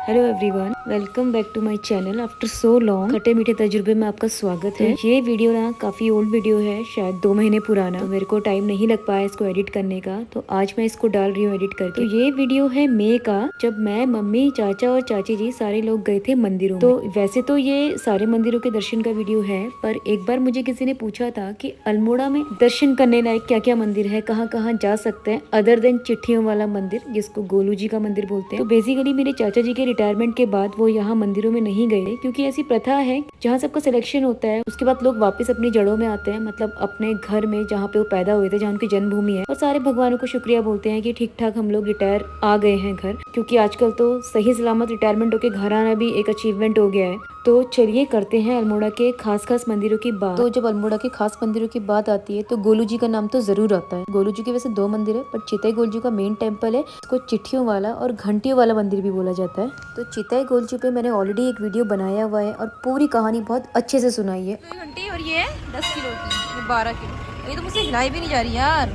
Hello everyone, welcome back to my channel. After so long खट्टे मीठे तजुर्बे में आपका स्वागत है। ये वीडियो ना काफी ओल्ड वीडियो है, शायद 2 महीने पुराना। तो मेरे को टाइम नहीं लग पाया इसको एडिट करने का, तो आज मैं इसको डाल रही हूँ एडिट करके। तो ये वीडियो है मई का, जब मैं, मम्मी, चाचा और चाची जी सारे लोग गए थे मंदिरों। तो वैसे तो ये सारे मंदिरों के दर्शन का वीडियो है, पर एक बार मुझे किसी ने पूछा था कि अल्मोड़ा में दर्शन करने लायक क्या क्या मंदिर है, कहाँ कहाँ जा सकते हैं अदर देन चिट्ठियों वाला मंदिर, जिसको गोलू जी का मंदिर बोलते हैं। तो बेसिकली मेरे चाचा जी के रिटायरमेंट के बाद वो यहाँ मंदिरों में नहीं गए, क्योंकि ऐसी प्रथा है जहाँ सबका सिलेक्शन होता है, उसके बाद लोग वापस अपनी जड़ों में आते हैं, मतलब अपने घर में जहाँ पे वो पैदा हुए थे, जहाँ उनकी जन्मभूमि है, और सारे भगवानों को शुक्रिया बोलते हैं कि ठीक ठाक हम लोग रिटायर आ गए हैं घर। क्योंकि आजकल तो सही सलामत रिटायरमेंट होके घर आना भी एक अचीवमेंट हो गया है। तो चलिए करते हैं अल्मोड़ा के खास खास मंदिरों की बात। तो जब अल्मोड़ा के खास मंदिरों की बात आती है तो गोलू जी का नाम तो जरूर आता है। गोलू जी के वैसे 2 मंदिर है, पर चितई गोलू जी का मेन टेम्पल है, इसको चिट्ठियों वाला और घंटियों वाला मंदिर भी बोला जाता है। तो चितई गोलू जी पे मैंने ऑलरेडी एक वीडियो बनाया हुआ है और पूरी कहानी बहुत अच्छे से सुनाई है। तो ये घंटी और ये 10 किलो की, ये 12 किलो। ये तो मुझसे हिलाई भी नहीं जा रही यार।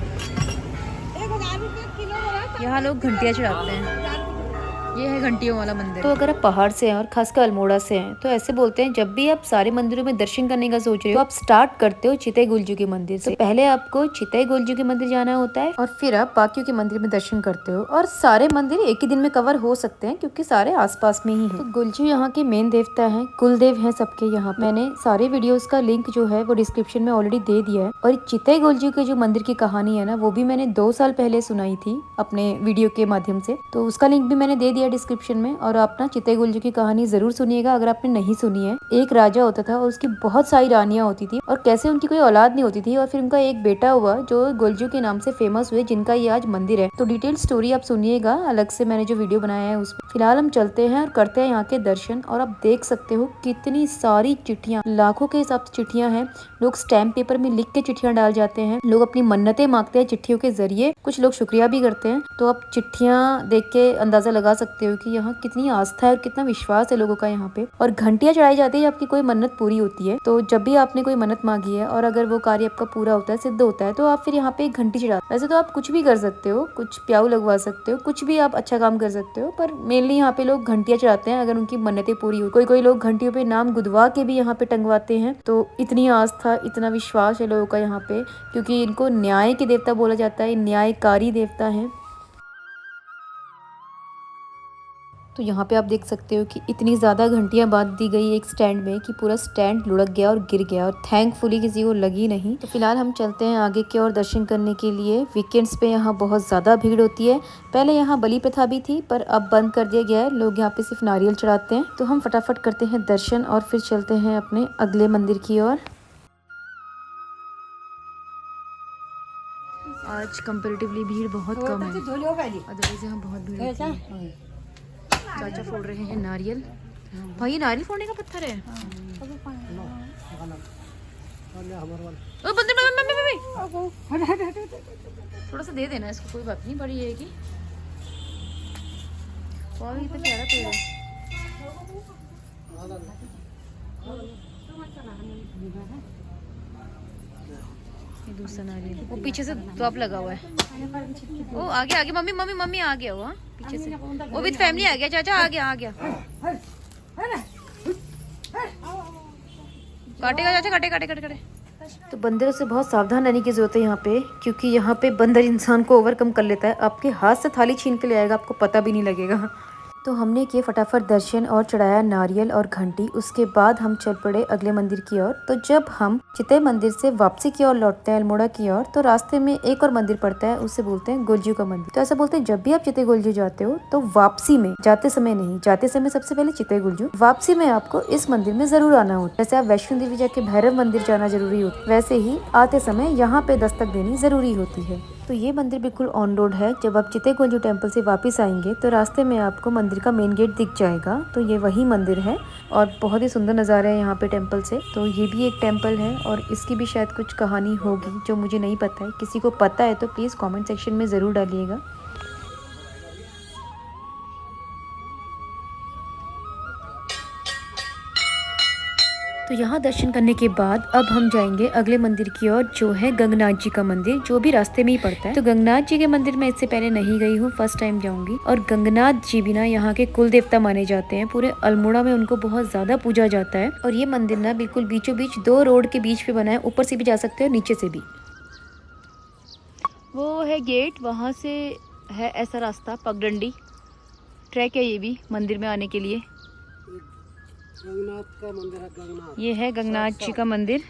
1000 रुपये किलो। यहाँ लोग घंटियाँ चढ़ाते हैं। ये है घंटियों वाला मंदिर। तो अगर आप पहाड़ से हैं और खासकर अल्मोड़ा से हैं तो ऐसे बोलते हैं, जब भी आप सारे मंदिरों में दर्शन करने का सोच रहे हो, तो आप स्टार्ट करते हो चितई गोलजू के मंदिर से। तो पहले आपको चितई गोलजू के मंदिर जाना होता है और फिर आप बाकियों के मंदिर में दर्शन करते हो। और सारे मंदिर एक ही दिन में कवर हो सकते हैं, क्योंकि सारे आसपास में ही हैं। तो गोलजू यहाँ के मेन देवता है, कुलदेव है सबके यहाँ। मैंने सारे वीडियोस का लिंक जो है वो डिस्क्रिप्शन में ऑलरेडी दे दिया है। और चितई गोलजू के जो मंदिर की कहानी है ना, वो भी मैंने 2 साल पहले सुनाई थी अपने वीडियो के माध्यम से, तो उसका लिंक भी मैंने दे दिया डिस्क्रिप्शन में। और आप ना चितई गोलजू की कहानी जरूर सुनिएगा अगर आपने नहीं सुनी है। एक राजा होता था और उसकी बहुत सारी रानियां होती थी, और कैसे उनकी कोई औलाद नहीं होती थी, और फिर उनका एक बेटा हुआ जो गोलजू के नाम से फेमस हुए, जिनका ये आज मंदिर है। तो डिटेल स्टोरी आप सुनिएगा अलग से, मैंने जो वीडियो बनाया है उसमें। फिलहाल हम चलते हैं और करते हैं यहाँ के दर्शन। और आप देख सकते हो कितनी सारी चिट्ठियाँ, लाखों के हिसाब से चिट्ठियाँ हैं। लोग स्टैम्प पेपर में लिख के चिट्ठियाँ डाल जाते हैं, लोग अपनी मन्नतें मांगते हैं चिट्ठियों के जरिए, कुछ लोग शुक्रिया भी करते हैं। तो आप चिट्ठियाँ देख के अंदाजा लगा सकते हो कि यहाँ कितनी आस्था है और कितना विश्वास है लोगों का यहाँ पे। और घंटियां चढ़ाई जाती है आपकी कोई मन्नत पूरी होती है। तो जब भी आपने कोई मन्नत मांगी है और अगर वो कार्य आपका पूरा होता है, सिद्ध होता है, तो आप फिर यहाँ पे एक घंटी चढ़ाते। वैसे तो आप कुछ भी कर सकते हो, कुछ प्याऊ लगवा सकते हो, कुछ भी आप अच्छा काम कर सकते हो, पर मेनली यहाँ पे लोग घंटियां चढ़ाते हैं अगर उनकी मन्नतें पूरी हो। कोई लोग घंटियों पे नाम गुदवा के भी यहाँ पे टंगवाते हैं। तो इतनी आस्था, इतना विश्वास है लोगों का यहाँ पे, क्योंकि इनको न्याय के देवता बोला जाता है, न्यायकारी देवता है। तो यहाँ पे आप देख सकते हो कि इतनी ज़्यादा घंटियाँ बांध दी गई एक स्टैंड में कि पूरा स्टैंड लुढ़क गया और गिर गया, और थैंकफुली किसी को लगी नहीं। तो फिलहाल हम चलते हैं आगे की ओर दर्शन करने के लिए। वीकेंड्स पे यहाँ बहुत ज़्यादा भीड़ होती है। पहले यहाँ बलि प्रथा भी थी, पर अब बंद कर दिया गया है। लोग यहाँ पे सिर्फ नारियल चढ़ाते हैं। तो हम फटाफट करते हैं दर्शन और फिर चलते हैं अपने अगले मंदिर की ओर। आज कंपेरेटिवली भीड़ बहुत कम है, अदरवाइज यहाँ बहुत भीड़ होती है। चाचा फोड़ रहे हैं नारियल। भाई ये नारियल फोड़ने का पत्थर है। ओ बंदर, थोड़ा सा दे देना इसको, कोई बात नहीं, बड़ी है कि वाह ये तो प्यारा पेड़ है। ये दूसरा नारियल, वो पीछे से ड्रॉप लगा हुआ है। ओ आगे आगे, मम्मी मम्मी मम्मी आ गया वो, पीछे से वो विद फैमिली आ गया। चाचा आ गया आ गया। काटेगा चाचा, काटे काटे काटे काटे। तो बंदरों से बहुत सावधान रहने की जरूरत है यहाँ पे, क्योंकि यहाँ पे बंदर इंसान को ओवरकम कर लेता है। आपके हाथ से थाली छीन के ले आएगा, आपको पता भी नहीं लगेगा। तो हमने किए फटाफट दर्शन और चढ़ाया नारियल और घंटी। उसके बाद हम चल पड़े अगले मंदिर की ओर। तो जब हम चितई मंदिर से वापसी की ओर लौटते हैं अल्मोड़ा की ओर, तो रास्ते में एक और मंदिर पड़ता है, उसे बोलते हैं गोलजू का मंदिर। तो ऐसा बोलते हैं जब भी आप चितई गोलजू जाते हो तो वापसी में, जाते समय नहीं, जाते समय सबसे पहले चितई गोलजू, वापसी में आपको इस मंदिर में जरूर आना होता है। जैसे आप वैष्णो देवी जाके भैरव मंदिर जाना जरूरी होता है, वैसे ही आते समय यहाँ पे दस्तक देनी जरूरी होती है। तो ये मंदिर बिल्कुल ऑन रोड है। जब आप चितई गोलजू टेम्पल से वापस आएंगे तो रास्ते में आपको मंदिर का मेन गेट दिख जाएगा। तो ये वही मंदिर है और बहुत ही सुंदर नज़ारा है यहाँ पे टेम्पल से। तो ये भी एक टेम्पल है और इसकी भी शायद कुछ कहानी होगी जो मुझे नहीं पता है। किसी को पता है तो प्लीज़ कमेंट सेक्शन में ज़रूर डालिएगा। तो तो यहाँ दर्शन करने के बाद अब हम जाएंगे अगले मंदिर की ओर, जो है गंगनाथ जी का मंदिर, जो भी रास्ते में ही पड़ता है। तो गंगनाथ जी के मंदिर में इससे पहले नहीं गई हूँ, फर्स्ट टाइम जाऊंगी। और गंगनाथ जी भी ना यहाँ के कुल देवता माने जाते हैं, पूरे अल्मोड़ा में उनको बहुत ज्यादा पूजा जाता है। और ये मंदिर ना बिल्कुल बीचों बीच 2 रोड के बीच पे बना है, ऊपर से भी जा सकते हो नीचे से भी। वो है गेट, वहाँ से है ऐसा रास्ता, पगडंडी ट्रैक है ये भी मंदिर में आने के लिए। गंगनाथ का मंदिर है, गंगनाथ। ये है गंगनाथ जी का मंदिर।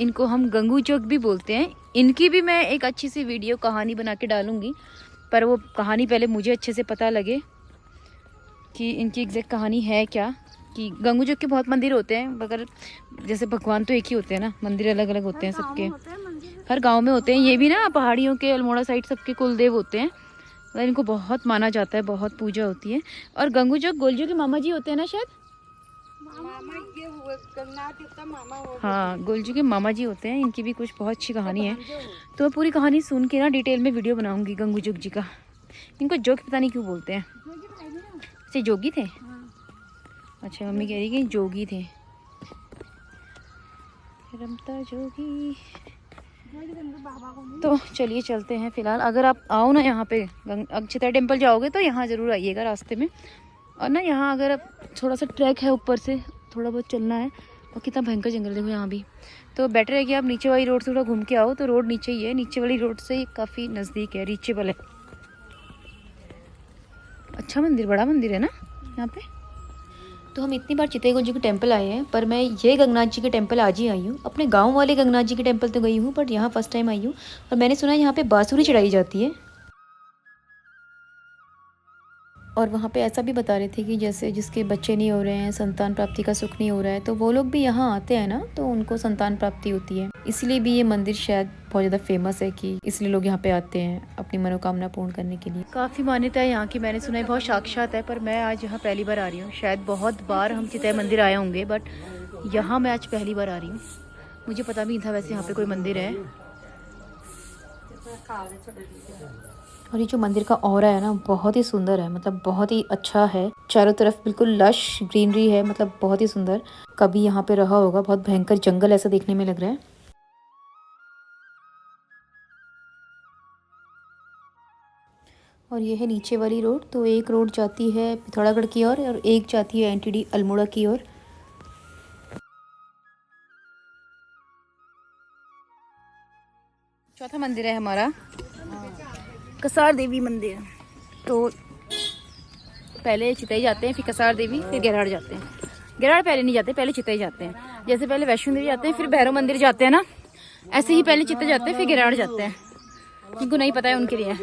इनको हम गंगू चौक भी बोलते हैं। इनकी भी मैं एक अच्छी सी वीडियो कहानी बना के डालूंगी, पर वो कहानी पहले मुझे अच्छे से पता लगे कि इनकी एग्जैक्ट कहानी है क्या। कि गंगू चौक के बहुत मंदिर होते हैं, मगर जैसे भगवान तो एक ही होते हैं ना, मंदिर अलग अलग होते हैं सबके, हर गाँव में होते हैं। ये भी ना पहाड़ियों के अल्मोड़ा साइड सबके कुलदेव होते हैं, मतलब इनको बहुत माना जाता है, बहुत पूजा होती है। और गंगू चौक गोलजू के मामा जी होते हैं ना शायद। मामा ये हुए गंगनाथ देवता मामा हो। हाँ, गोलजू के मामा जी होते हैं। इनकी भी कुछ बहुत अच्छी कहानी है, तो मैं पूरी कहानी सुन के ना डिटेल में वीडियो बनाऊंगी गंगू चौक जी का। इनको जोग पता नहीं क्यों बोलते हैं। अच्छा, जोगी थे। अच्छा, मम्मी कह रही कि जोगी थे, रमता जोगी। तो चलिए चलते हैं। फिलहाल अगर आप आओ ना यहाँ पे चिता टेम्पल जाओगे तो यहाँ ज़रूर आइएगा रास्ते में। और ना यहाँ अगर आप थोड़ा सा ट्रैक है, ऊपर से थोड़ा बहुत चलना है, और कितना भयंकर जंगल देखो यहाँ भी। तो बेटर है कि आप नीचे वाली रोड से थोड़ा घूम के आओ। तो रोड नीचे ही है, नीचे वाली रोड से काफ़ी नज़दीक है, रीचेबल है। अच्छा मंदिर, बड़ा मंदिर है ना यहाँ पे। तो हम इतनी बार चितई जी के टेम्पल आए हैं, पर मैं ये गंगनाथ जी के टेम्पल आज ही आई हूँ। अपने गांव वाले गंगनाथ जी के टेम्पल तो गई हूँ, बट यहाँ फर्स्ट टाइम आई हूँ। और मैंने सुना है यहाँ पे बांसुरी चढ़ाई जाती है। और वहाँ पे ऐसा भी बता रहे थे कि जैसे जिसके बच्चे नहीं हो रहे हैं, संतान प्राप्ति का सुख नहीं हो रहा है, तो वो लोग भी यहाँ आते हैं ना, तो उनको संतान प्राप्ति होती है। इसलिए भी ये मंदिर शायद बहुत ज़्यादा फेमस है, कि इसलिए लोग यहाँ पे आते हैं अपनी मनोकामना पूर्ण करने के लिए। काफ़ी मान्यता है यहाँ की, मैंने सुना है बहुत साक्षात है, पर मैं आज यहाँ पहली बार आ रही हूँ। शायद बहुत बार हम चितई मंदिर आए होंगे, बट यहाँ मैं आज पहली बार आ रही हूँ। मुझे पता भी नहीं था वैसे यहाँ पे कोई मंदिर है। और ये जो मंदिर का ऑरा है ना, बहुत ही सुंदर है, मतलब बहुत ही अच्छा है। चारों तरफ बिल्कुल लश ग्रीनरी है, मतलब बहुत ही सुंदर। कभी यहाँ पे रहा होगा, बहुत भयंकर जंगल ऐसा देखने में लग रहा है। और ये है नीचे वाली रोड। तो एक रोड जाती है पिथौरागढ़ की ओर और एक जाती है एनटीडी अल्मोड़ा की ओर। चौथा मंदिर है हमारा कसार देवी मंदिर। तो पहले चितई जाते हैं, फिर कसार देवी, फिर गेराड़ जाते हैं। गेराड़ पहले नहीं जाते, पहले चितई जाते हैं। जैसे पहले वैष्णो देवी जाते हैं, फिर भैरव मंदिर जाते हैं ना, ऐसे ही पहले चितई जाते हैं, फिर गेराड़ जाते हैं। जिनको नहीं पता है उनके लिए।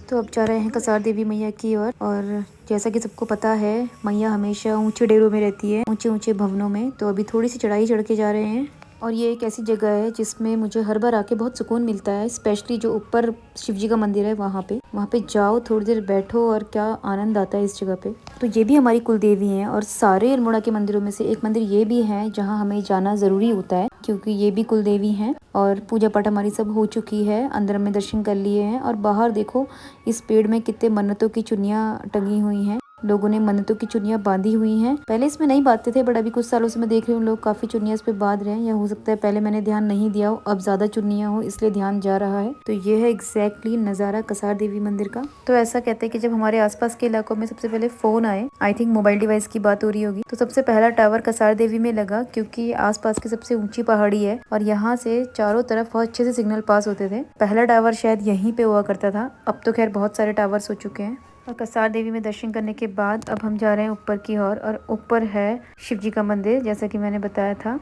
तो अब जा रहे हैं कसार देवी मैया की ओर। और जैसा कि सबको पता है, मैया हमेशा ऊंचे डेरों में रहती है, ऊंचे ऊंचे भवनों में। तो अभी थोड़ी सी चढ़ाई चढ़ के जा रहे हैं। और ये एक ऐसी जगह है जिसमें मुझे हर बार आके बहुत सुकून मिलता है, स्पेशली जो ऊपर शिव जी का मंदिर है वहाँ पे जाओ, थोड़ी देर बैठो और क्या आनंद आता है इस जगह पे। तो ये भी हमारी कुलदेवी हैं। और सारे अल्मोड़ा के मंदिरों में से एक मंदिर ये भी है जहाँ हमें जाना ज़रूरी होता है, क्योंकि ये भी कुलदेवी हैं। और पूजा पाठ हमारी सब हो चुकी है, अंदर में दर्शन कर लिए हैं। और बाहर देखो, इस पेड़ में कितने मन्नतों की चुन्नियाँ टंगी हुई हैं। लोगों ने मन्नतों की चुन्नियाँ बांधी हुई हैं। पहले इसमें नहीं बांधते थे, बट अभी कुछ सालों से मैं देख रही हूँ लोग काफी चुन्नियाँ इस पे बांध रहे हैं। या हो सकता है पहले मैंने ध्यान नहीं दिया हो, अब ज्यादा चुन्नियाँ हो इसलिए ध्यान जा रहा है। तो ये है एग्जैक्टली नज़ारा कसार देवी मंदिर का। तो ऐसा कहते हैं कि जब हमारे आसपास के इलाकों में सबसे पहले फोन आए, आई थिंक मोबाइल डिवाइस की बात हो रही होगी, तो सबसे पहला टावर कसार देवी में लगा, क्योंकि आसपास की सबसे ऊंची पहाड़ी है और यहाँ से चारों तरफ बहुत अच्छे से सिग्नल पास होते थे। पहला टावर शायद यहीं पे हुआ करता था, अब तो खैर बहुत सारे टावर्स हो चुके हैं। और कसार देवी में दर्शन करने के बाद अब हम जा रहे हैं ऊपर की ओर। और ऊपर है शिव जी का मंदिर, जैसा कि मैंने बताया था।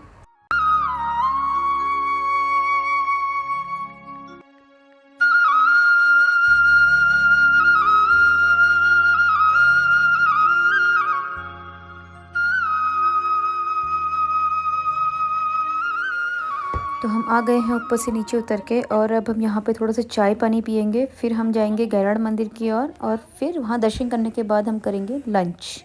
तो हम आ गए हैं ऊपर से नीचे उतर के। और अब हम यहाँ पे थोड़ा सा चाय पानी पियेंगे, फिर हम जाएंगे गैराड़ मंदिर की ओर और फिर वहाँ दर्शन करने के बाद हम करेंगे लंच।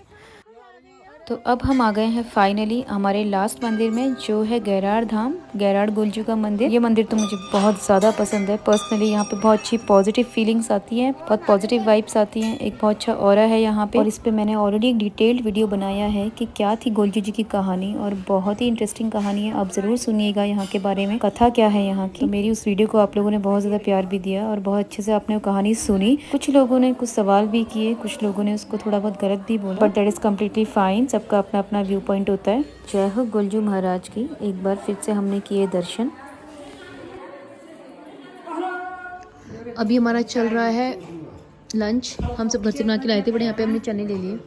तो अब हम आ गए हैं फाइनली हमारे लास्ट मंदिर में, जो है गैराड़ धाम, गैराड़ गुलजू का मंदिर। ये मंदिर तो मुझे बहुत ज़्यादा पसंद है पर्सनली। यहाँ पे बहुत अच्छी पॉजिटिव फीलिंग्स आती हैं, बहुत पॉजिटिव वाइब्स आती हैं, एक बहुत अच्छा ऑरा है यहाँ पे। और इस पे मैंने ऑलरेडी एक डिटेल्ड वीडियो बनाया है कि क्या थी गुलजू जी की कहानी, और बहुत ही इंटरेस्टिंग कहानी है। आप ज़रूर सुनिएगा यहाँ के बारे में, कथा क्या है यहाँ की। तो मेरी उस वीडियो को आप लोगों ने बहुत ज़्यादा प्यार भी दिया और बहुत अच्छे से आपने वो कहानी सुनी। कुछ लोगों ने कुछ सवाल भी किए, कुछ लोगों ने उसको थोड़ा बहुत गलत भी बोला, but that is completely fine. सबका अपना अपना व्यू पॉइंट होता है। जय हो गुलजू महाराज की। एक बार फिर से हमने किए दर्शन। अभी हमारा चल रहा है लंच। हम सब घर से बना के लाए थे, बट यहाँ पे हमने चने ले लिए।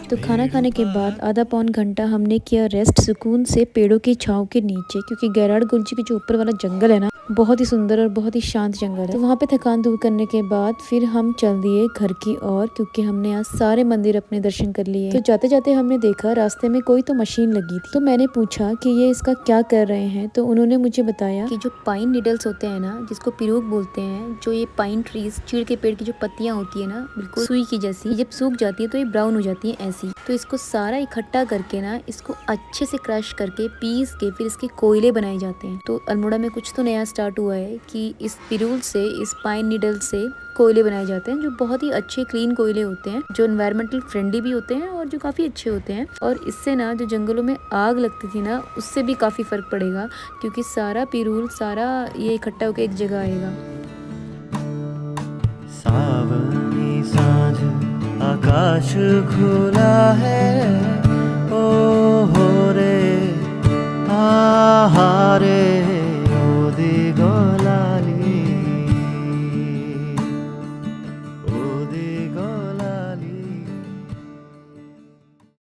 तो खाना खाने के बाद आधा पौन घंटा हमने किया रेस्ट सुकून से पेड़ों की छांव के नीचे, क्योंकि गैराड़ गुलजू के जो ऊपर वाला जंगल है ना, बहुत ही सुंदर और बहुत ही शांत जंगल है। तो वहाँ पे थकान दूर करने के बाद फिर हम चल दिए घर की ओर, क्योंकि हमने आज सारे मंदिर अपने दर्शन कर लिए। तो जाते जाते हमने देखा रास्ते में कोई तो मशीन लगी थी। तो मैंने पूछा कि ये इसका क्या कर रहे हैं, तो उन्होंने मुझे बताया कि जो पाइन निडल्स होते हैं ना, जिसको पिरूक बोलते हैं, जो ये पाइन ट्रीज चीड़ के पेड़ की जो पत्तियां होती है ना, बिल्कुल सुई की जैसी, जब सूख जाती है तो ये ब्राउन हो जाती है ऐसी। तो इसको सारा इकट्ठा करके ना, इसको अच्छे से क्रश करके पीस के फिर इसके कोयले बनाए जाते हैं। तो अल्मोड़ा में कुछ तो नया स्टार्ट हुआ है कि इस पिरूल से, इस पाइन निडल से कोयले बनाए जाते हैं, जो बहुत ही अच्छे क्लीन कोयले होते हैं, जो एनवायरमेंटल फ्रेंडली भी होते हैं और जो काफ़ी अच्छे होते हैं। और इससे ना जो जंगलों में आग लगती थी ना, उससे भी काफ़ी फ़र्क पड़ेगा, क्योंकि सारा पिरूल सारा ये इकट्ठा होकर एक जगह आएगा। सावनी सांझ आकाश खुला है, ओ हो रे